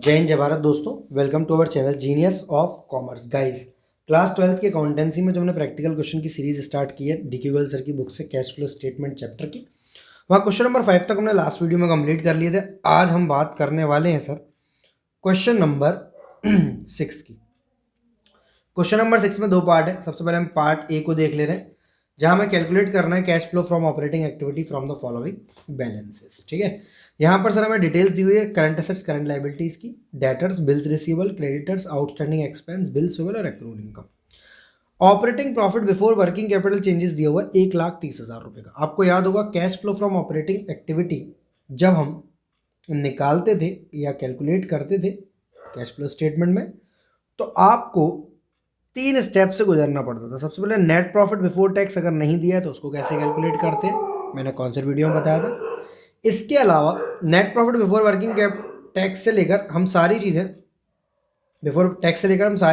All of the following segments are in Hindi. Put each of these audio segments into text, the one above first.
जय हिंद जय भारत दोस्तों, welcome to our channel genius of commerce. Guys, class 12th की अकाउंटेंसी में जो हमने प्रैक्टिकल क्वेश्चन की सीरीज स्टार्ट की है डीके गोयल सर की बुक से कैश फ्लो स्टेटमेंट चैप्टर की, वहाँ क्वेश्चन नंबर 5 तक हमने लास्ट वीडियो में कंप्लीट कर लिए थे। आज हम बात करने वाले हैं सर क्वेश्चन नंबर 6 की। क्वेश्चन नंबर 6 में दो पार्ट है। सबसे पहले हम पार्ट ए को देख ले रहे हैं, जहां हमें कैलकुलेट करना है cash flow from operating activity from the following balances. ठीक है, यहाँ पर सर हमें डिटेल्स दी हुई है करंट एसेट्स, करंट लाइबिलिटीज की, debtors, bills receivable, creditors, outstanding expense, bills payable और accrued income. Operating profit before working capital changes दिया हुआ 1,30,000 रुपए का। आपको याद होगा cash flow from operating activity जब हम निकालते थे या कैलकुलेट करते थे कैश फ्लो स्टेटमेंट में, तो आपको 3 स्टेप से गुजरना पड़ता था। सबसे पहले नेट प्रॉफिट बिफोर टैक्स अगर नहीं दिया है तो उसको कैसे कैलकुलेट करते हैं, मैंने कौन से वीडियो में बताया था। इसके अलावा net profit before working tax से लेकर हम सारी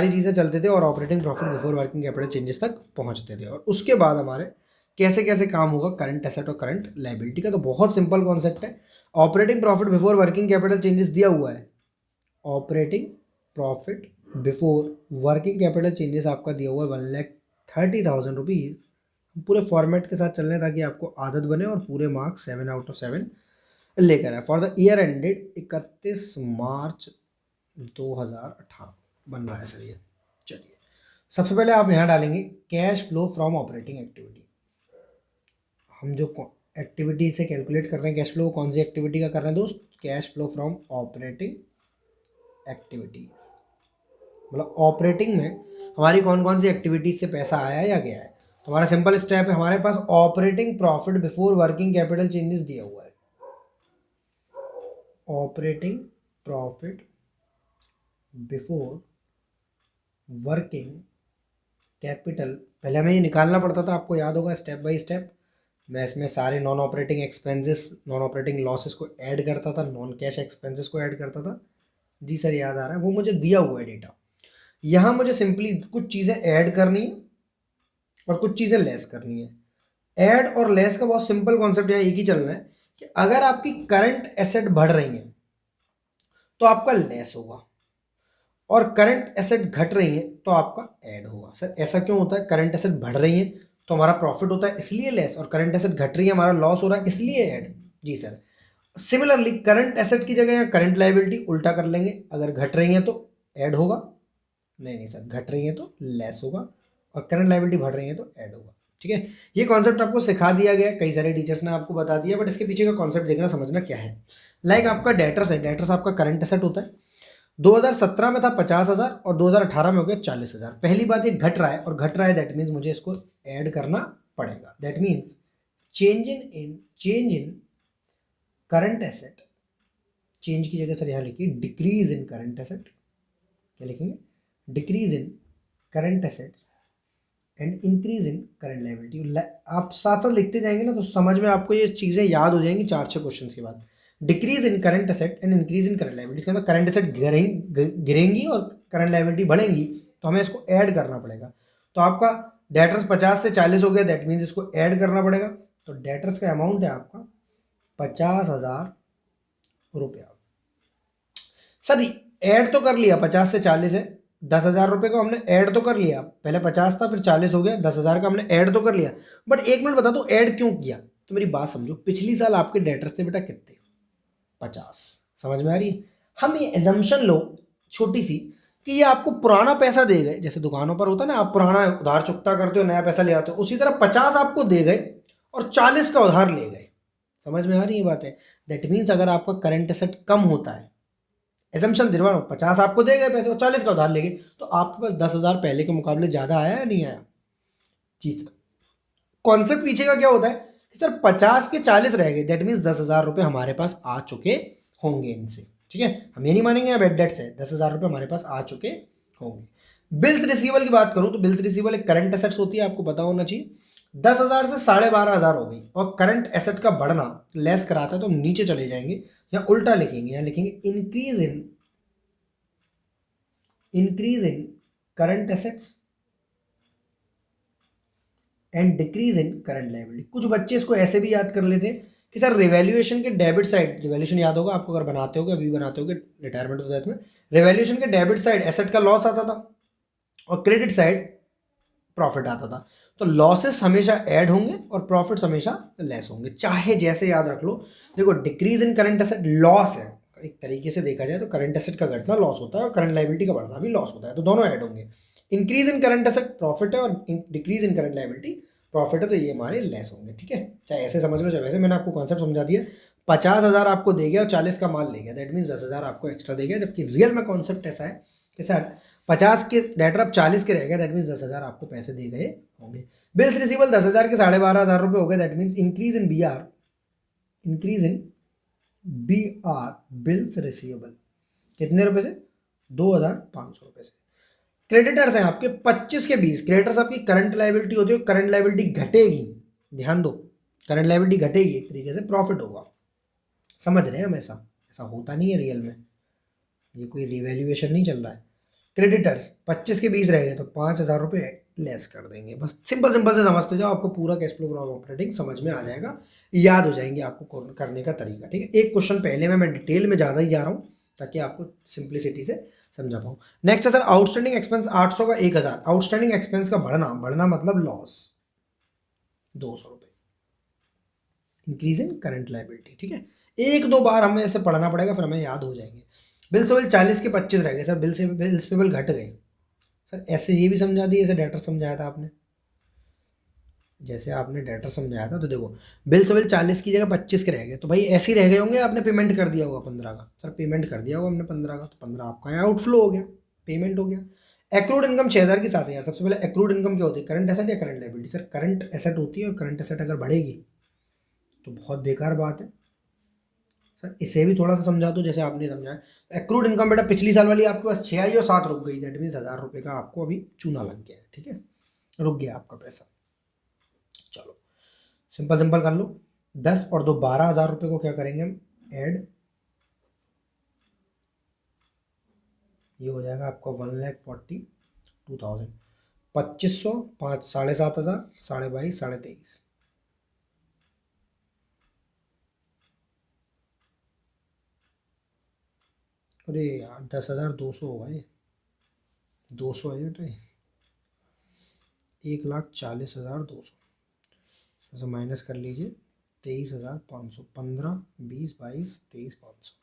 चीज़ें चलते थे और operating profit before working capital changes तक पहुंचते थे। और उसके बाद हमारे कैसे कैसे काम होगा करंट एसेट और करंट लाइबिलिटी का। तो बहुत सिंपल कॉन्सेप्ट है। Operating profit before working capital changes दिया हुआ है, operating profit before working capital changes आपका दिया हुआ है 1,30,000 रुपीज़। पूरे फॉर्मेट के साथ चल रहे हैं ताकि आपको आदत बने और पूरे मार्क्स 7 आउट ऑफ 7 लेकर आए। For the year ended 31 March 2018 बन रहा है सर ये। चलिए, सबसे पहले आप यहाँ डालेंगे cash flow from operating activity. हम जो एक्टिविटी से कैलकुलेट कर रहे हैं कैश फ्लो, कौन सी एक्टिविटी का कर रहे हैं दोस्त? Cash flow from operating activities. मतलब ऑपरेटिंग में हमारी कौन कौन सी एक्टिविटीज से पैसा आया या गया है। तो हमारा सिंपल स्टेप है, हमारे पास operating profit before working capital changes दिया हुआ है। Operating profit before working capital, पहले हमें ये निकालना पड़ता था, आपको याद होगा स्टेप बाय स्टेप। मैं इसमें सारे non operating expenses, non operating losses को ऐड करता था, नॉन कैश एक्सपेंसेस को ऐड करता था। जी सर याद आ रहा है, वो मुझे दिया हुआ है डेटा। यहाँ मुझे सिंपली कुछ चीज़ें ऐड करनी है और कुछ चीज़ें लेस करनी है। ऐड और लेस का बहुत सिंपल कॉन्सेप्ट यहाँ एक ही चलना है कि अगर आपकी करंट एसेट बढ़ रही है तो आपका लेस होगा, और करंट एसेट घट रही है तो आपका ऐड होगा। सर ऐसा क्यों होता है? करंट एसेट बढ़ रही है तो हमारा प्रॉफिट होता है इसलिए लेस, और करंट एसेट घट रही है हमारा लॉस हो रहा है इसलिए ऐड। जी सर, सिमिलरली करंट एसेट की जगह यहाँ करंट लाइबिलिटी उल्टा कर लेंगे। अगर घट रही है तो ऐड होगा, नहीं सर, घट रही है तो लेस होगा, और करंट लाइबिलिटी बढ़ रही है तो ऐड होगा। ठीक है, ये कॉन्सेप्ट आपको सिखा दिया गया, कई सारे टीचर्स ने आपको बता दिया, बट इसके पीछे का कॉन्सेप्ट देखना, समझना क्या है। लाइक आपका डेटर्स है, डेटर्स आपका करंट एसेट होता है। 2017 में था 50,000 और 2018 में हो गया 40,000। पहली बात ये घट रहा है, और घट रहा है दैट मीन्स मुझे इसको ऐड करना पड़ेगा। That means change in current asset, change की जगह सर यहाँ लिखिए डिक्रीज इन करंट एसेट। क्या लिखेंगे? Decrease in current assets and increase in current liability. आप साथ साथ लिखते जाएंगे ना तो समझ में आपको ये चीज़ें याद हो जाएंगी 4-6 क्वेश्चन के बाद। Decrease in current asset and increase in current liability, इसका मतलब करंट एसेट गिरेंगी और करंट लायबिलिटी बढ़ेंगी, तो हमें इसको ऐड करना पड़ेगा। तो आपका डेटर्स 50 से 40 हो गया, दैट मीन्स इसको ऐड करना पड़ेगा। तो डेटर्स का अमाउंट है आपका 50,000 रुपया। सर ऐड तो कर लिया, 50 से 40 है, 10,000 रुपये को हमने ऐड तो कर लिया। पहले 50 था फिर 40 हो गया, 10,000 का हमने ऐड तो कर लिया। बट एक मिनट बता दो ऐड क्यों किया, तो मेरी बात समझो। पिछली साल आपके डेटर्स थे बेटा कितने? 50। समझ में आ रही है? हम ये एजम्पशन लो छोटी सी कि ये आपको पुराना पैसा दे गए, जैसे दुकानों पर होता है ना, आप पुराना उधार चुकता करते हो, नया पैसा ले आते हो, उसी तरह 50 आपको दे गए और 40 का उधार ले गए। समझ में आ रही है बात है? दैट मीन्स अगर आपका करंट एसेट कम होता है, एजम्पशन दिलवा रहा हूँ, 50 आपको दे गए पैसे और 40 का उधार ले गए, तो आपके पास 10,000 पहले के मुकाबले ज़्यादा आया या नहीं आया? जी सर, कॉन्सेप्ट पीछे का क्या होता है कि सर 50 के 40 रह गए, दैट मीन्स 10,000 रुपये हमारे पास आ चुके होंगे इनसे। ठीक है, हम ये नहीं मानेंगे बेड डेट से, 10,000 रुपये हमारे पास आ चुके होंगे। बिल्स रिसीवल की बात करूं तो बिल्स रिसीवल एक करंट एसेट्स होती है, आपको पता होना चाहिए। 10,000 से 12,500 हो गई, और करंट एसेट का बढ़ना लेस कराता है तो हम नीचे चले जाएंगे, या उल्टा लिखेंगे, यहाँ लिखेंगे increase in current assets and decrease in current liability. कुछ बच्चे इसको ऐसे भी याद कर लेते कि सर रिवैल्यूएशन के डेबिट साइड, रिवैल्यूएशन याद होगा आपको, अगर बनाते होगे अभी बनाते होगे रिटायरमेंट हो जाते में, रिवैल्यूएशन के डेबिट साइड एसेट का लॉस आता था और क्रेडिट साइड प्रॉफिट आता था। तो लॉसेस हमेशा ऐड होंगे और प्रॉफिट्स हमेशा लेस होंगे, चाहे जैसे याद रख लो। देखो decrease in current asset loss है, एक तरीके से देखा जाए तो करंट एसेट का घटना लॉस होता है और करंट लायबिलिटी का बढ़ना भी लॉस होता है, तो दोनों ऐड होंगे। Increase in current asset profit है और decrease in current liability profit है, तो ये हमारे लेस होंगे। ठीक है, चाहे ऐसे समझ लो चाहे वैसे, मैंने आपको कॉन्सेप्ट समझा दिया। 50,000 आपको दे गया और 40 का माल ले गया, दैट मीन्स 10,000 आपको एक्स्ट्रा दे गया, जबकि रियल में कॉन्सेप्ट ऐसा है कि सर 50 के डेटर अब 40 के रह गए, दैट मीन्स 10,000 आपको पैसे दे गए होंगे। बिल्स रिसीवेबल 10,000 के 12,500 रुपये हो गए, that means increase in B R, increase in B R bills receivable कितने रुपए से, 2,500 रुपये से। क्रेडिटर्स हैं आपके 25 के 20, क्रेडिटर्स आपकी करंट लायबिलिटी होती है, करंट लायबिलिटी घटेगी, ध्यान दो, करंट लायबिलिटी घटेगी, एक तरीके से प्रॉफिट होगा। समझ रहे हैं हम, ऐसा ऐसा होता नहीं है रियल में, ये कोई रिवैल्यूएशन नहीं चल रहा है। क्रेडिटर्स 25 के 20 रह गए तो 5,000 रुपये लेस कर देंगे, बस सिंपल सिंपल से समझते जाओ, आपको पूरा कैश फ्लो फ्रॉम ऑपरेटिंग समझ में आ जाएगा, याद हो जाएंगे आपको करने का तरीका। ठीक है, एक क्वेश्चन पहले में मैं डिटेल में ज़्यादा ही जा रहा हूँ ताकि आपको सिंप्लिसिटी से समझा पाऊँ। नेक्स्ट है सर आउटस्टैंडिंग एक्सपेंस 800 का 1,000, आउटस्टैंडिंग एक्सपेंस का बढ़ना, बढ़ना मतलब लॉस 200 रुपये, इंक्रीज इन करंट लायबिलिटी। ठीक है, एक दो बार हमें ऐसे पढ़ना पड़ेगा फिर हमें याद हो जाएंगे। बिल सेबल 40 के 25 रह गए सर, बिल्स पेबल घट गए सर, ऐसे ये भी समझा दिए, ऐसे डेटर समझाया था आपने, जैसे आपने डेटर समझाया था। तो देखो बिल सेबल 40 की जगह 25 के रह गए, तो भाई ऐसे ही रह गए होंगे, आपने पेमेंट कर दिया होगा 15 का, सर पेमेंट कर दिया होगा हमने 15 का, तो 15 आपका आउटफ्लो हो गया, पेमेंट हो गया। एक्रूड इनकम 6,000 की 7,000, सबसे पहले एक्रूड इनकम क्या होती है, करंट एसेट या current liability, sir current asset होती है, और करंट एसेट अगर बढ़ेगी तो बहुत बेकार बात है। सर इसे भी थोड़ा सा समझा दो जैसे आपने समझाया। एक्रूड इनकम बेटा पिछली साल वाली आपके पास 6 आई और 7 रुक गई, दैट मीन्स 1,000 रुपये का आपको अभी चूना लग गया है। ठीक है, रुक गया आपका पैसा। चलो सिंपल सिंपल कर लो, 10 और 2 12,000 रुपये को क्या करेंगे हम ऐड, ये हो जाएगा आपका 1,42,000, 2,500 5 7,500 22,500 23,500, अरे यार 10,200 होगा ये, 200 है ये, 1,40,200 से माइनस कर लीजिए, 23,500, 15 20 22 23,500,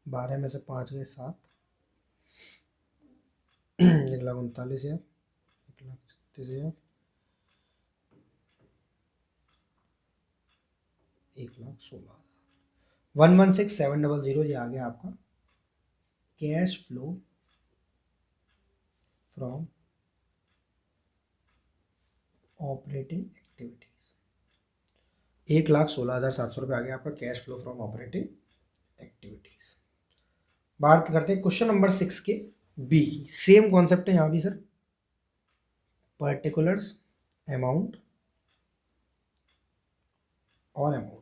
12 में से 5 गए 7, 1,39,000, 1,36,000, 1,16,000, 116,700, ये आ गया आपका cash flow from operating activities, 1,16,700 रुपये आ गया आपका cash flow from operating activities. बात करते हैं क्वेश्चन नंबर 6 के बी, सेम कॉन्सेप्ट है यहाँ भी सर, पर्टिकुलर्स अमाउंट और amount,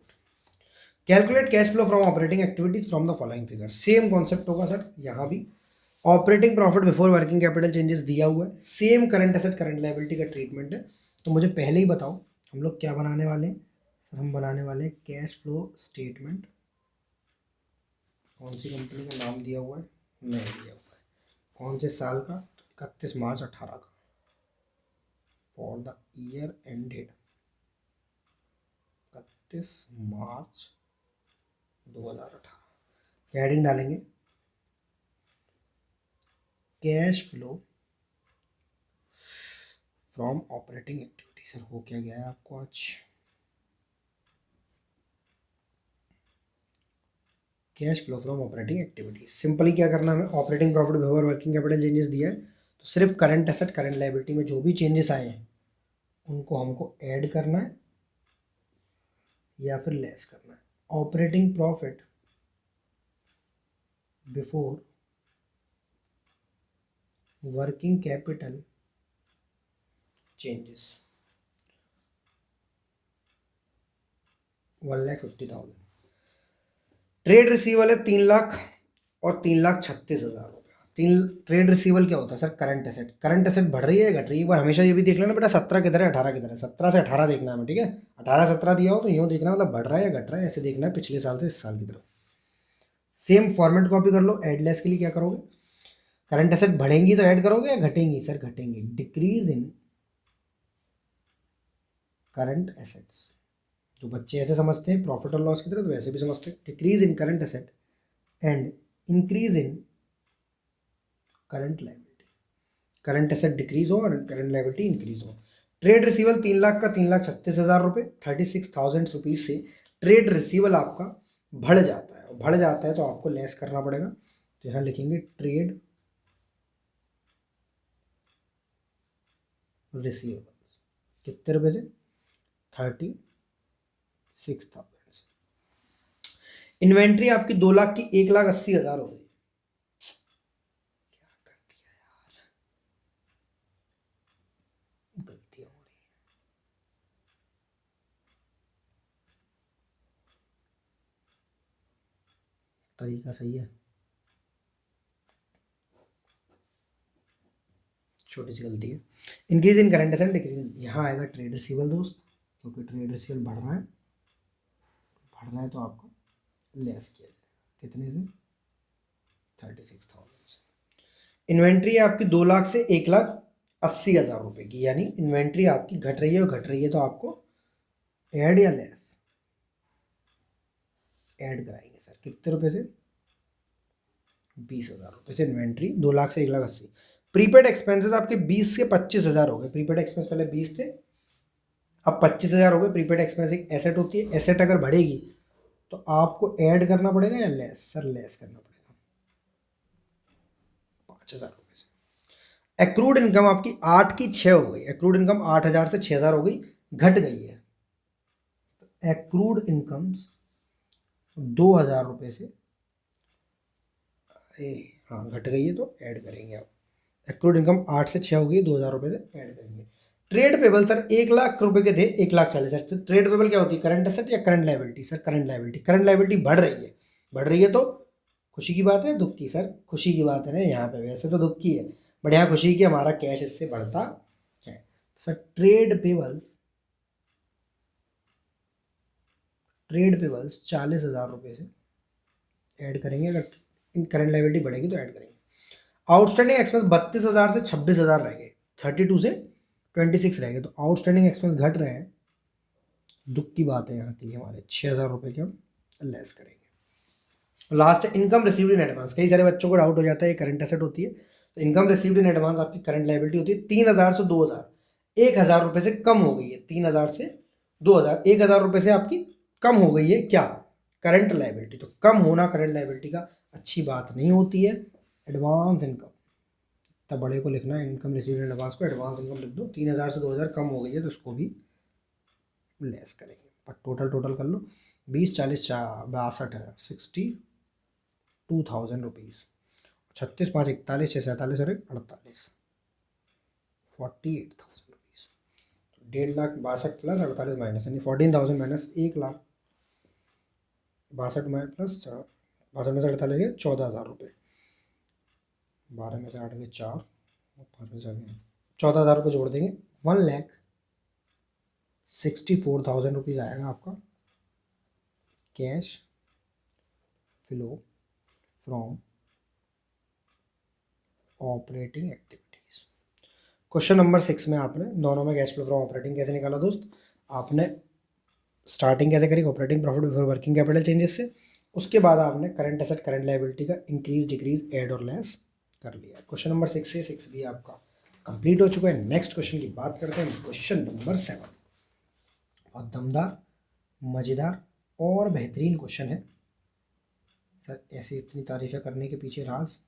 calculate cash flow from operating activities from the following figure, same concept होगा सर यहाँ भी। Operating profit before working capital changes दिया हुआ है, same current asset current liability का ट्रीटमेंट है। तो मुझे पहले ही बताओ हम लोग क्या बनाने वाले हैं सर, हम बनाने वाले हैं कैश फ्लो स्टेटमेंट, कौन सी कंपनी का नाम दिया हुआ है, नहीं दिया हुआ है, कौन से साल का, 31 मार्च 18 का, for the year ended 31 March 2018, heading डालेंगे cash flow from operating activity. Sir हो क्या गया है आपको आज, cash flow from operating activities, simply क्या करना है, operating profit before working capital changes दिया है, तो सिर्फ करंट एसेट करंट लायबिलिटी में जो भी चेंजेस आए हैं उनको हमको ऐड करना है या फिर लेस करना है। Operating profit before working capital changes 1,50,000, trade receivable है 3 लाख और 3,36,000 रुपये, तीन ट्रेड रिसीवेबल क्या होता है sir? Current asset. Current asset बढ़ रही है घट रही है? एक बार हमेशा ये भी देख लेना बेटा 17 किधर है 18 किधर है। 17 से 18 देखना है हमें, ठीक है। 18 17 दिया हो तो यूँ देखना है, मतलब बढ़ रहा है या घट रहा है, ऐसे देखना है पिछले साल से इस साल की तरफ। सेम फॉर्मेट कॉपी कर लो। एड लेस के लिए क्या करोगे? करंट एसेट बढ़ेंगी तो ऐड करोगे या घटेंगी? सर घटेंगी। Decrease in current assets. जो बच्चे ऐसे समझते हैं प्रॉफिट और लॉस की तरह, तो वैसे भी समझते हैं। Decrease in current asset and increase in current liability. Current asset decrease हो और करंट लायबिलिटी इंक्रीज हो। ट्रेड रिसीवल 3 लाख का 3,36,000 रुपये, 36,000 रुपीज से ट्रेड रिसीवल आपका बढ़ जाता है। बढ़ जाता है तो आपको लेस करना पड़ेगा। तो यहाँ लिखेंगे ट्रेड रिसीवेबल्स कितने रुपए से? 36,000 से। इन्वेंट्री आपकी 2 लाख की 1,80,000 हो गई। क्या कर दिया यार, गलतियां हो रही है। तरीका सही है, छोटी सी गलती है। Increase in current asset decrease, यहाँ आएगा ट्रेड रिसीवेबल दोस्त, क्योंकि ट्रेड रिसीवेबल बढ़ रहा है। बढ़ रहा है तो आपको लेस किया जाएगा। कितने से? 36,000 से। इन्वेंट्री आपकी 2 लाख से 1,80,000 रुपये की, यानी इन्वेंट्री आपकी घट रही है और घट रही है तो आपको ऐड या लेस? ऐड कराएंगे सर। कितने रुपए से? 20,000 रुपये से इन्वेंट्री 2 लाख से 1,80,000। प्रीपेड एक्सपेंसेस आपके 20 से 25,000 हो गए। प्रीपेड एक्सपेंस पहले 20 थे, अब 25,000 हो गए। प्रीपेड एक्सपेंस एक एसेट होती है, एसेट अगर बढ़ेगी तो आपको ऐड करना पड़ेगा या लेस? सर लेस करना पड़ेगा 5,000 रुपये से। एक्रूड इनकम आपकी 8 की 6 हो गई। एक्रूड इनकम 8,000 से 6,000 हो गई, घट गई है। एक्रूड इनकम्स 2,000 रुपये से, अरे हाँ घट गई है तो ऐड करेंगे आप। एक्रूड इनकम 8 से 6 हो गई, 2,000 रुपये से ऐड करेंगे। ट्रेड पेबल सर 1,00,000 रुपए के थे, 1,40,000। तो ट्रेड पेबल क्या होती है? करंट एसेट या current liability? Sir current liability. Current liability बढ़ रही है। बढ़ रही है तो खुशी की बात है दुख की? सर खुशी की बात है ना यहाँ पे, वैसे तो दुख की है, बट यहाँ खुशी की हमारा कैश इससे बढ़ता है। सर ट्रेड पेबल्स 40,000 रुपये से ऐड करेंगे। अगर करंट लायबिलिटी बढ़ेगी तो ऐड करेंगे। आउटस्टैंडिंग एक्सपेंस 32,000 से 26,000 रह गए, 32 से 26 रह गए, तो आउटस्टैंडिंग एक्सपेंस घट रहे हैं। दुख की बात है यहाँ के लिए हमारे। 6,000 रुपये के हम लेस करेंगे। लास्ट है इनकम रिसीव्ड इन एडवांस। कई सारे बच्चों को डाउट हो जाता है, ये करंट एसेट होती है, तो इनकम रिसीव्ड इन एडवांस आपकी करंट लायबिलिटी होती है। 3,000 से 2,000, 1,000 रुपये से कम हो गई है। 3,000 से 2,000, 1,000 रुपये से आपकी कम हो गई है क्या? Current liability. तो कम होना करंट लायबिलिटी का अच्छी बात नहीं होती है। एडवांस इनकम, तब बड़े को लिखना है इनकम रिसीव्ड इन एडवांस को एडवांस इनकम लिख दो। 3,000 से 2,000 कम हो गई है तो उसको भी लेस करेंगे। पर टोटल कर लो, 20 40 62 है, 62,000 रुपीज़। 36 5 41 6 47 और 48, 48,000 रुपीज़। 1,62,62 प्लस 48 माइनस, यानी 14,000 माइनस 1,62,000 में प्लस 62 में से 48 गए 14,000 रुपये। 12 में से 8 गए 4, 5 में से 14,000 रुपये जोड़ देंगे, 1,64,000 रुपीज़ आएगा आपका cash flow from operating activities. Question number 6 में आपने दोनों में कैश फ्लो फ्रॉम ऑपरेटिंग कैसे निकाला दोस्त? आपने स्टार्टिंग कैसे करी? Operating profit before working capital changes से। उसके बाद आपने करंट एसेट करंट लायबिलिटी का इंक्रीज डिक्रीज ऐड और लेस कर लिया। क्वेश्चन नंबर 6 से 6 भी आपका कंप्लीट हो चुका है। नेक्स्ट क्वेश्चन की बात करते हैं, क्वेश्चन नंबर 7। बहुत दमदार, मज़ेदार और बेहतरीन क्वेश्चन है सर। ऐसी इतनी तारीफ़ें करने के पीछे राज?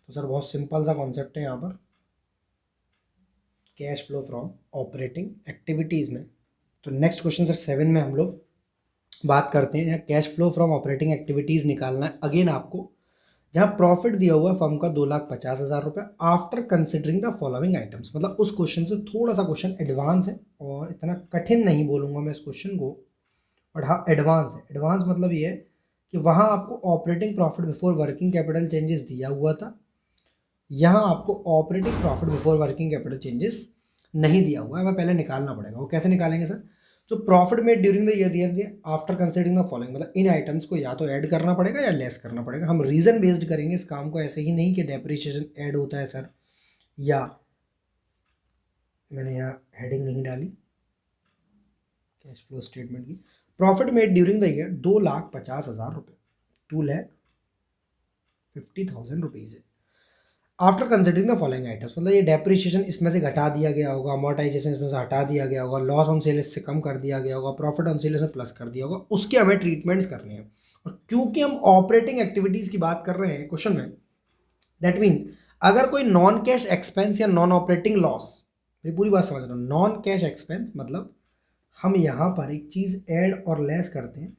तो सर बहुत सिंपल सा कॉन्सेप्ट है यहाँ पर, cash flow from operating activities में। तो नेक्स्ट क्वेश्चन सर 7 में हम लोग बात करते हैं, यहाँ cash flow from operating activities निकालना है। अगेन आपको जहाँ प्रॉफिट दिया हुआ है फर्म का 2,50,000 रुपये after considering the following items. मतलब उस क्वेश्चन से थोड़ा सा क्वेश्चन एडवांस है और इतना कठिन नहीं बोलूँगा मैं इस क्वेश्चन को, बट हाँ एडवांस है। एडवांस मतलब ये है कि वहाँ आपको operating profit before working capital changes दिया हुआ था, यहाँ आपको operating profit before working capital changes नहीं दिया हुआ है, हमें पहले निकालना पड़ेगा। वो कैसे निकालेंगे सर? जो profit made during the year दिया दिया आफ्टर कंसिडरिंग द फॉलोइंग, मतलब इन आइटम्स को या तो ऐड करना पड़ेगा या लेस करना पड़ेगा। हम रीजन बेस्ड करेंगे इस काम को, ऐसे ही नहीं कि डेप्रिसिएशन ऐड होता है सर, या मैंने यहाँ हेडिंग नहीं डाली कैश फ्लो स्टेटमेंट की। Profit made during the year 2,50,000 रुपये, 2,50,000 रुपीज़ है। After considering the following items, मतलब ये डेप्रिसिएशन इसमें से घटा दिया गया होगा, अमोर्टाइजेशन इसमें से हटा दिया गया होगा, लॉस ऑन सेल इससे कम कर दिया गया होगा, प्रॉफिट ऑन सेल इसमें प्लस कर दिया होगा, उसके हमें ट्रीटमेंट्स करने हैं। और क्योंकि हम ऑपरेटिंग एक्टिविटीज़ की बात कर रहे हैं क्वेश्चन में, दैट मीन्स अगर कोई नॉन कैश एक्सपेंस या नॉन ऑपरेटिंग लॉस, मेरी पूरी बात समझ रहा हूँ, नॉन कैश एक्सपेंस मतलब हम यहाँ पर एक चीज़ ऐड और लेस करते हैं,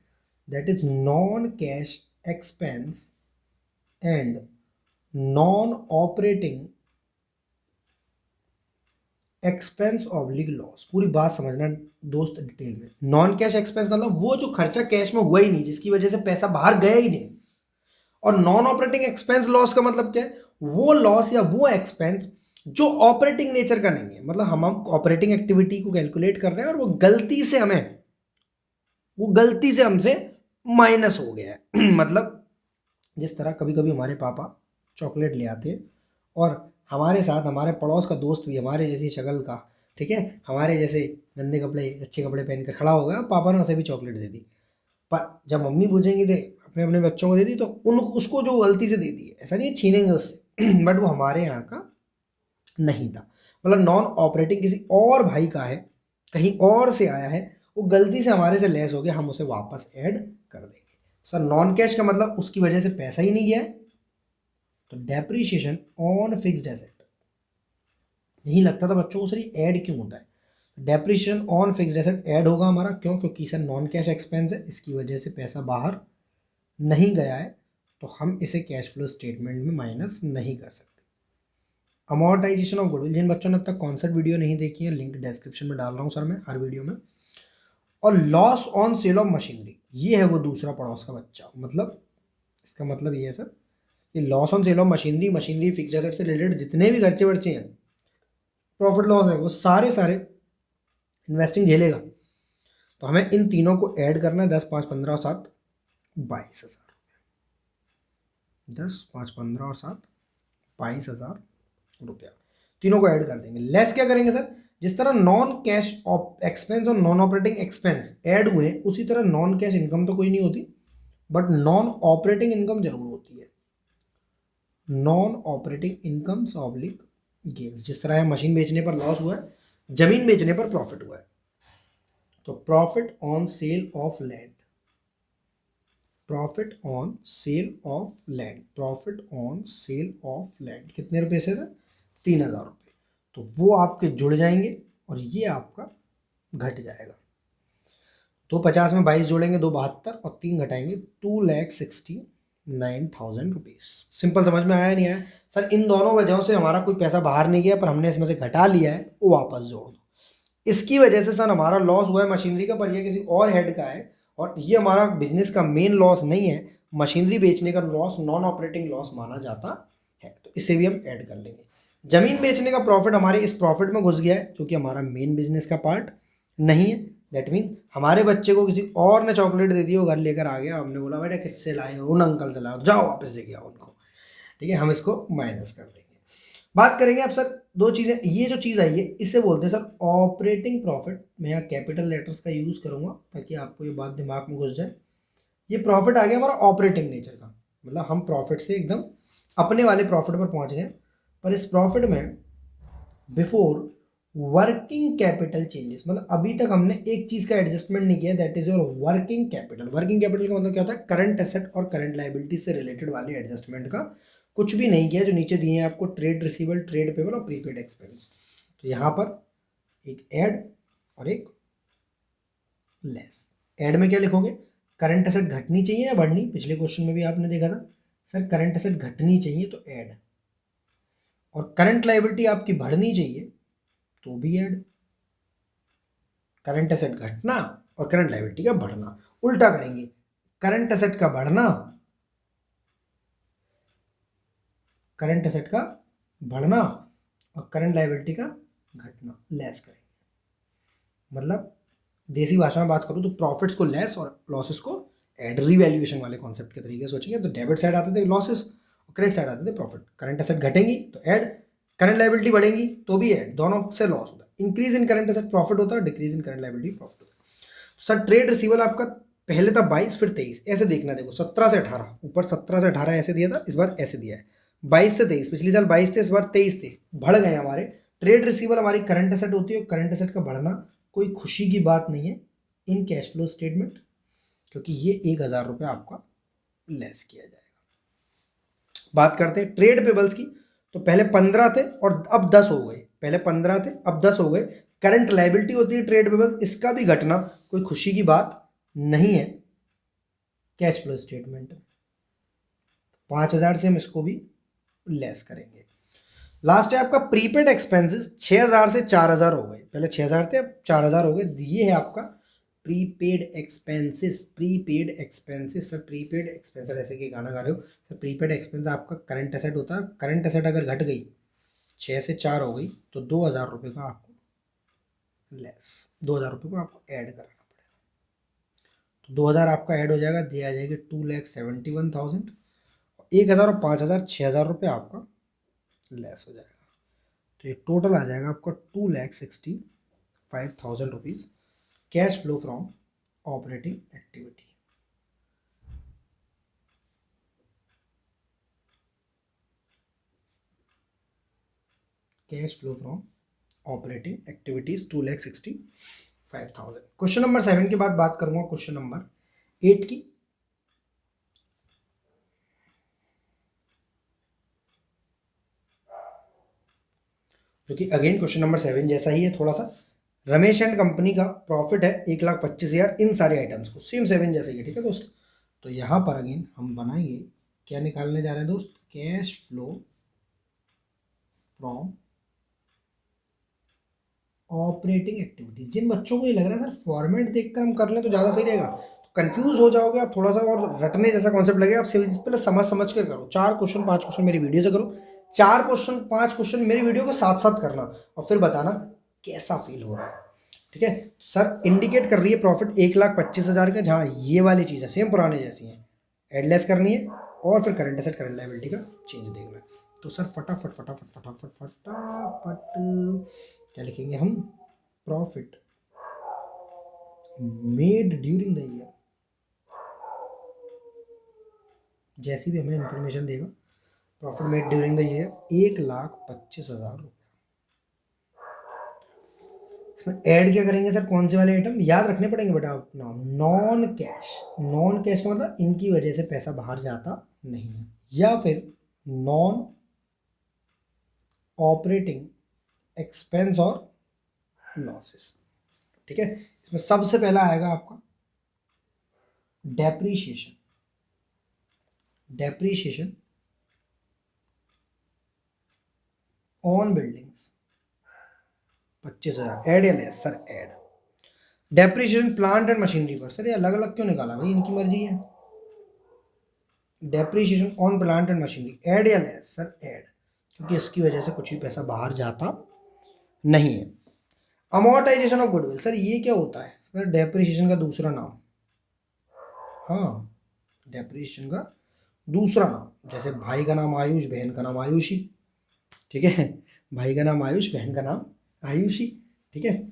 that is non cash expense and non operating expense oblique loss. पूरी बात समझना दोस्त डिटेल में। नॉन कैश एक्सपेंस मतलब वो जो खर्चा कैश में हुआ ही नहीं, जिसकी वजह से पैसा बाहर गया ही नहीं। और नॉन ऑपरेटिंग एक्सपेंस लॉस का मतलब क्या है? वो लॉस या वो एक्सपेंस जो ऑपरेटिंग नेचर का नहीं है, मतलब हम ऑपरेटिंग एक्टिविटी को कैलकुलेट कर रहे हैं और वो गलती से हमसे माइनस हो गया है। मतलब जिस तरह कभी कभी हमारे पापा चॉकलेट ले आते और हमारे साथ हमारे पड़ोस का दोस्त भी हमारे जैसी शक्ल का, ठीक है, हमारे जैसे गंदे कपड़े अच्छे कपड़े पहनकर खड़ा हो गया, पापा ने उसे भी चॉकलेट दे दी। पर जब मम्मी पूछेंगी दे अपने अपने बच्चों को दे दी, तो उसको जो गलती से दे दी, ऐसा नहीं छीनेंगे उससे, बट वो हमारे यहाँ का नहीं था। मतलब नॉन ऑपरेटिंग किसी और भाई का है, कहीं और से आया है, वो गलती से हमारे से लेस हो गया, हम उसे वापस ऐड कर देंगे। सर नॉन कैश का मतलब उसकी वजह से पैसा ही नहीं गया है, तो डेप्रीशिएशन ऑन फिक्स्ड एसेट। नहीं लगता था बच्चों को सर ये ऐड क्यों होता है? Depreciation on fixed asset add होगा हमारा, क्यों? क्योंकि सर नॉन कैश एक्सपेंस है, इसकी वजह से पैसा बाहर नहीं गया है, तो हम इसे कैश फ्लो स्टेटमेंट में माइनस नहीं कर सकते। अमोर्टाइजेशन ऑफ गुडविल, जिन बच्चों ने अब तक कॉन्सेप्ट वीडियो नहीं देखी है, लिंक डिस्क्रिप्शन में डाल रहा हूँ सर मैं हर वीडियो में। और loss on sale of machinery, ये है वो दूसरा पड़ोस का बच्चा। मतलब इसका मतलब ये है सर, ये loss on sale of machinery fixed asset से रिलेटेड जितने भी खर्चे वर्चे हैं, प्रॉफिट लॉस है, वो सारे इन्वेस्टिंग झेलेगा। तो हमें इन तीनों को ऐड करना है, 10, 5, 15 और 7, 22,000। 10, 5, 15 और 7, 22,000 रुपया, तीनों को ऐड कर देंगे। लेस क्या करेंगे सर? जिस तरह नॉन कैश एक्सपेंस और नॉन ऑपरेटिंग एक्सपेंस ऐड हुए, उसी तरह नॉन कैश इनकम तो कोई नहीं होती, बट नॉन ऑपरेटिंग इनकम जरूर होती है। Non operating income oblique gains, जिस तरह मशीन बेचने पर लॉस हुआ है, जमीन बेचने पर प्रॉफिट हुआ है, तो profit on sale of land, profit on sale of land, profit on sale of land कितने रुपए से सर? 3,000 रुपये। तो वो आपके जुड़ जाएंगे और ये आपका घट जाएगा। 250 में 22 जोड़ेंगे, 272 और 3 घटाएंगे, 2,69,000 रुपीज़। सिंपल, समझ में आया नहीं आया? सर इन दोनों वजहों से हमारा कोई पैसा बाहर नहीं गया, पर हमने इसमें से घटा लिया है, वो वापस जोड़ दो। इसकी वजह से सर हमारा लॉस हुआ है मशीनरी का, पर यह किसी और हेड का है, और ये हमारा बिजनेस का मेन लॉस नहीं है। मशीनरी बेचने का लॉस नॉन ऑपरेटिंग लॉस माना जाता है, तो इसे भी हम ऐड कर लेंगे। जमीन बेचने का प्रॉफिट हमारे इस प्रॉफिट में घुस गया है, क्योंकि हमारा मेन बिजनेस का पार्ट नहीं है। दैट मीन्स हमारे बच्चे को किसी और ने चॉकलेट दे दी, वो घर लेकर आ गया, हमने बोला बेटा किससे लाए हो? उन अंकल से लाओ, जाओ वापस दे के आओ उनको, ठीक है, हम इसको माइनस कर देंगे। बात करेंगे अब सर दो चीज़ें, ये जो चीज़ आई है इससे बोलते हैं सर ऑपरेटिंग प्रॉफिट। मैं यहाँ कैपिटल लेटर्स का यूज़ करूँगा ताकि आपको ये बात दिमाग में घुस जाए। ये प्रॉफिट आ गया हमारा ऑपरेटिंग नेचर का, मतलब हम प्रॉफिट से एकदम अपने वाले प्रॉफिट पर पहुँच गए। पर इस प्रॉफिट में बिफोर वर्किंग कैपिटल चेंजेस, मतलब अभी तक हमने एक चीज़ का एडजस्टमेंट नहीं किया, that is your working capital. Working capital का मतलब क्या होता है? करंट एसेट और करंट लाइबिलिटी से रिलेटेड वाले एडजस्टमेंट का कुछ भी नहीं किया। जो नीचे दिए हैं आपको, ट्रेड रिसीवेबल, ट्रेड पेबल और प्रीपेड एक्सपेंस, तो यहाँ पर एक ऐड और एक लेस। ऐड में क्या लिखोगे? करंट एसेट घटनी चाहिए या बढ़नी? पिछले क्वेश्चन में भी आपने देखा था सर करंट एसेट घटनी चाहिए तो ऐड, और करंट लाइबिलिटी आपकी बढ़नी चाहिए तो भी ऐड। करंट एसेट घटना और करंट लाइबिलिटी का बढ़ना, उल्टा करेंगे। करंट एसेट का बढ़ना, करंट एसेट का बढ़ना और करंट लायबिलिटी का घटना लेस करेंगे। मतलब देसी भाषा में बात करूँ तो प्रॉफिट्स को लेस और लॉसेस को एड, रीवैल्यूएशन वाले कॉन्सेप्ट के तरीके से सोचेंगे तो डेबिट साइड आते थे लॉसेस और क्रेडिट साइड आते थे प्रॉफिट। करंट एसेट घटेंगी तो ऐड, करंट लायबिलिटी बढ़ेंगी तो भी ऐड, दोनों से लॉस होता है। Increase in current asset profit होता है, decrease in current liability profit होता है। सर ट्रेड रिसीवल आपका पहले था 22 फिर 23, ऐसे देखना, देखो 17 से 18, ऊपर 17 से 18 ऐसे दिया था, इस बार ऐसे दिया है 22 से 23, पिछले साल 22 थे इस बार 23 थे, बढ़ गए हमारे। ट्रेड रिसीवल हमारी करंट एसेट होती है, करंट एसेट का बढ़ना कोई खुशी की बात नहीं है इन कैश फ्लो स्टेटमेंट, क्योंकि ये 1000 रुपये आपका लेस किया जाएगा। बात करते हैं ट्रेड पेबल्स की, तो पहले 15 थे और अब 10 हो गए, पहले 15 थे अब 10 हो गए। करंट लायबिलिटी होती है ट्रेड पेबल्स, इसका भी घटना कोई खुशी की बात नहीं है कैश फ्लो स्टेटमेंट। 5000 से हम इसको भी लेस करेंगे। लास्ट है आपका प्रीपेड एक्सपेंसेस, 6000 से 4000 हो गए, पहले 6000 थे अब 4000 हो गए। ये है आपका prepaid expenses, prepaid expenses. Sir prepaid expenses ऐसे कि गाना गा रहे हो सर, प्रीपेड एक्सपेंस आपका करंट एसेट होता है, करंट एसेट अगर घट गई 6 से 4 हो गई तो 2000 रुपये का आपको लेस, 2000 रुपये को आपको ऐड करना पड़ेगा। तो 2000 आपका ऐड हो जाएगा, दिया जाएगा 2,71,000, 1000 और 5000 6000 रुपये आपका लेस हो जाएगा। तो ये टोटल आ जाएगा आपका 2,65,000 rupees cash flow from operating activity. Cash flow from operating activities 2,65,000। Question number 7 के बाद बात करूंगा क्वेश्चन नंबर 8 की। जो कि अगेन क्वेश्चन नंबर 7 जैसा ही है थोड़ा सा। रमेश एंड कंपनी का प्रॉफिट है 1,25,000 इन सारे आइटम्स को, सेम 7 जैसा ही है, ठीक है दोस्त। तो यहाँ पर अगेन हम बनाएंगे, क्या निकालने जा रहे हैं दोस्त, cash flow from operating activities. जिन बच्चों को ये लग रहा है सर फॉर्मेट देखकर हम कर लें तो ज़्यादा सही रहेगा, तो कंफ्यूज हो जाओगे आप थोड़ा सा और रटने जैसा कॉन्सेप्ट लगेगा। आप पहले समझ समझ कर करो, 4 क्वेश्चन 5 क्वेश्चन मेरी वीडियो से करो, 4 क्वेश्चन 5 क्वेश्चन मेरी वीडियो को साथ साथ करना और फिर बताना कैसा फील हो रहा है, ठीक है। सर इंडिकेट कर रही है प्रॉफिट 1,25,000 का, जहाँ ये वाली चीज़ है सेम पुराने जैसी हैं, एडलेस करनी है और फिर करंट एसेट करंट लायबिलिटी का चेंज देखना है। तो सर फटाफट फटाफट फटाफट फटाफट क्या लिखेंगे हम, profit made during the year. जैसी भी हमें इंफॉर्मेशन देगा, profit made during the year 1,25,000 रुपये। इसमें ऐड क्या करेंगे सर, कौन से वाले आइटम याद रखने पड़ेंगे बेटा अपना, नॉन कैश। नॉन कैश का मतलब इनकी वजह से पैसा बाहर जाता नहीं है, या फिर नॉन ऑपरेटिंग एक्सपेंस और लॉसेस, ठीक है। इसमें सबसे पहला आएगा आपका depreciation. Depreciation on buildings 25,000, add या less, sir add. Depreciation plant and machinery पर, सर ये अलग अलग क्यों निकाला भाई, इनकी मर्जी है। Depreciation on plant and machinery, add या लेस, सर ऐड, क्योंकि इसकी वजह से कुछ भी पैसा बाहर जाता नहीं है। अमोर्टाइजेशन ऑफ गुडविल, सर ये क्या होता है, सर डेप्रीशिएशन का दूसरा नाम, हाँ डेप्रीशिएशन का दूसरा नाम, जैसे भाई का नाम आयुष, बहन का नाम आयुषी, ठीक है, भाई का नाम आयुष, बहन का नाम आयुषी, ठीक है।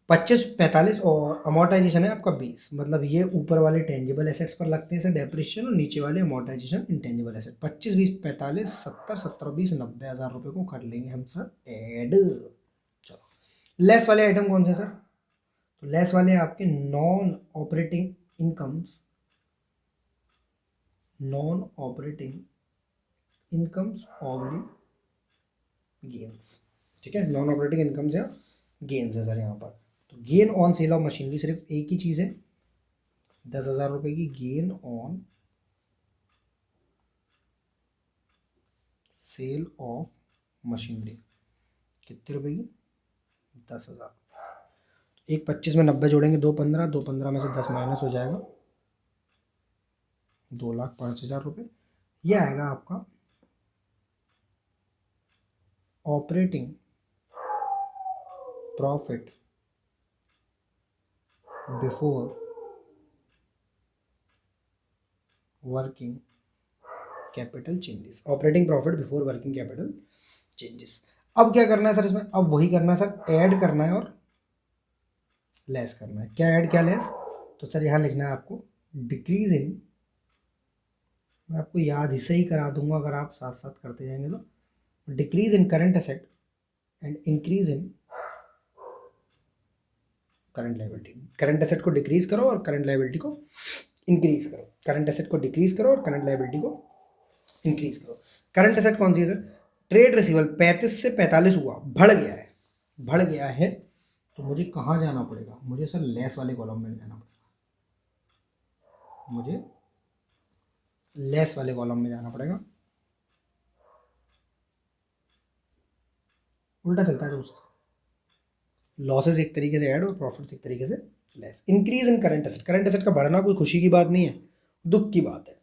25 45 और अमोर्टाइजेशन है आपका 20, मतलब ये ऊपर वाले टेंजिबल एसेट्स पर लगते हैं सर डेप्रिसिएशन, और नीचे वाले अमोर्टाइजेशन इंटेंजिबल एसेट। 25 20 45 70 70 20 90,000 रुपये को कर लेंगे हम सर ऐड। चलो लेस वाले आइटम कौन से सर, तो लेस वाले आपके non operating incomes, non operating incomes oblique gains, ठीक है। नॉन ऑपरेटिंग इनकम्स या गेन्स है सर यहाँ पर। तो gain on sale of machinery सिर्फ एक ही चीज़ है, 10,000 रुपये की gain on sale of machinery, कितने रुपए की, 10,000। एक 25 में 90 जोड़ेंगे 2 15, 2 15 में से 10 माइनस हो जाएगा 2,05,000 रुपये। ये आएगा आपका operating profit before working capital changes. Operating profit before working capital changes. अब क्या करना है सर इसमें? अब वही करना है सर, ऐड करना है और लेस करना है। क्या ऐड क्या लेस? तो सर यहाँ लिखना है आपको डिक्रीज इन, मैं आपको याद इसे ही करा दूंगा अगर आप साथ साथ करते जाएंगे तो, decrease in current asset and increase in current liability. Current asset को डिक्रीज करो और करंट लायबिलिटी को इंक्रीज करो। करंट एसेट को डिक्रीज करो और करंट लायबिलिटी को इंक्रीज करो। करंट एसेट कौन सी है सर? ट्रेड रिसीवेबल 35 से 45 हुआ, बढ़ गया है, बढ़ गया है, तो मुझे कहाँ जाना पड़ेगा? मुझे सर लेस वाले कॉलम में जाना पड़ेगा, मुझे लेस वाले कॉलम में जाना पड़ेगा। उल्टा चलता है दोस्त, लॉसेस एक तरीके से ऐड और प्रॉफिट्स एक तरीके से less. Increase in current asset, current asset का बढ़ना कोई खुशी की बात नहीं है, दुख की बात है,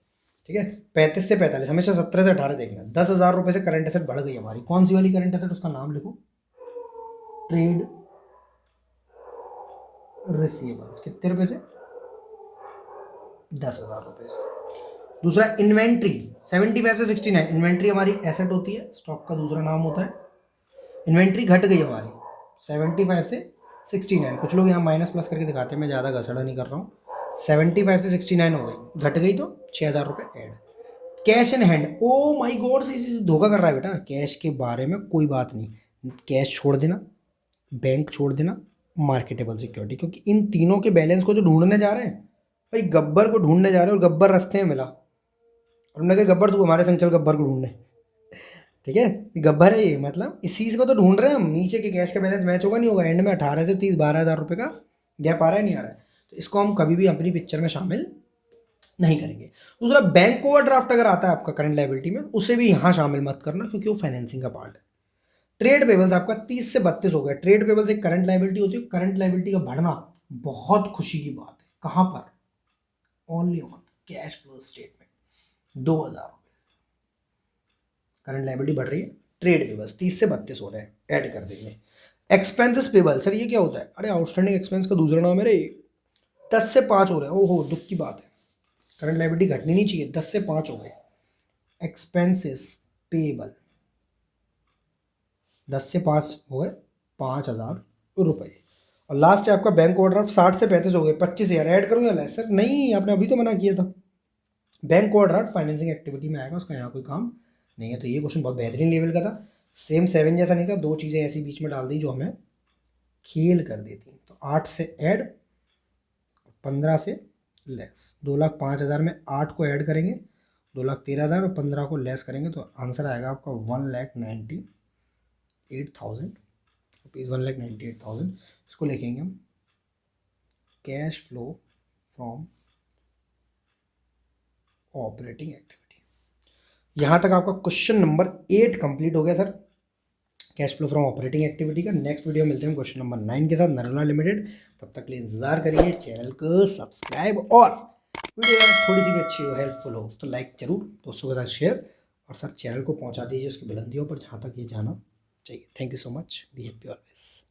ठीक है। 35 से 45, हमेशा 17 से 18 देखना है। 10,000 रुपये से करंट एसेट बढ़ गई हमारी। कौन सी वाली करंट एसेट? उसका नाम लिखो, ट्रेड रिसीवेबल्स। कितने रुपए से? 10,000 रुपये से। दूसरा इन्वेंट्री, 75 से 69। इन्वेंट्री हमारी एसेट होती है, स्टॉक का दूसरा नाम होता है। इन्वेंट्री घट गई हमारी 75 से 69। कुछ लोग यहाँ माइनस प्लस करके दिखाते हैं, मैं ज़्यादा घसड़ा नहीं कर रहा हूँ। 75 से 69 हो गई, घट गई तो 6,000 रुपये add. Cash in hand, oh my god से धोखा कर रहा है बेटा। कैश के बारे में कोई बात नहीं, कैश छोड़ देना, बैंक छोड़ देना, मार्केटेबल सिक्योरिटी, क्योंकि इन तीनों के बैलेंस को जो ढूंढने जा रहे हैं भाई, गब्बर को ढूंढने जा रहे हैं और गब्बर रास्ते में मिला और उन्होंने कहा गब्बर तू हमारे संग चल गब्बर को ढूंढने, ठीक है। गब्बर है ये, मतलब इस चीज़ को तो ढूंढ रहे हैं हम। नीचे के कैश का बैलेंस मैच होगा नहीं होगा, एंड में 18 से 30 12,000 रुपये का गैप आ रहा है नहीं आ रहा है, तो इसको हम कभी भी अपनी पिक्चर में शामिल नहीं करेंगे। दूसरा बैंक ओवरड्राफ्ट अगर आता है आपका करंट लायबिलिटी में, उसे भी यहाँ शामिल मत करना क्योंकि वो फाइनेंसिंग का पार्ट है। ट्रेड पेबल्स आपका 30 से 32 हो गया। ट्रेड पेबल्स एक करंट लायबिलिटी होती है। करंट लायबिलिटी का बढ़ना बहुत खुशी की बात है। कहाँ पर? Only on cash flow statement 2,000 रुपये करंट लायबिलिटी बढ़ रही है। ट्रेड पेबल्स 30 से 32 हो रहे हैं, ऐड कर देंगे। एक्सपेंसेस पेबल, सर ये क्या होता है? अरे आउटस्टैंडिंग एक्सपेंस का दूसरा नाम है रे। 10 से 5 हो रहे हैं, ओहो दुख की बात है। करंट लायबिलिटी घटनी नहीं चाहिए, 10 से 5 हो गए। एक्सपेंसेस पेबल 10 से 5 हो गए, 5,000 रुपये। और लास्ट है आपका बैंक ओवरड्राफ्ट 60 से 35 हो गए, 25,000 ऐड करूँ या लेस? सर नहीं, आपने अभी तो मना किया था। बैंक ओवरड्राफ्ट फाइनेंसिंग एक्टिविटी में आएगा, उसका यहाँ कोई काम नहीं है। तो ये क्वेश्चन बहुत बेहतरीन लेवल का था। सेम 7 जैसा नहीं था, दो चीज़ें ऐसी बीच में डाल दी जो हमें खेल कर देती। तो 8 से ऐड, 15 से लेस। 2,05,000 में 8 को ऐड करेंगे, 2,13,000 और 15 को लेस करेंगे तो आंसर आएगा आपका 1,98,000 रुपीज़। 1,98,000 इसको लिखेंगे हम cash flow from operating activity. यहाँ तक आपका क्वेश्चन नंबर 8 कंप्लीट हो गया sir, cash flow from operating activity का। नेक्स्ट वीडियो मिलते हैं क्वेश्चन नंबर 9 के साथ, नरोला लिमिटेड। तब तक के लिए इंतजार करिए, चैनल को सब्सक्राइब, और वीडियो थोड़ी सी भी अच्छी हो, हेल्पफुल हो तो लाइक जरूर दोस्तों के साथ शेयर, और सर चैनल को पहुंचा दीजिए उसकी बुलंदियों पर जहां तक ये जाना चाहिए। Thank you so much, be happy always.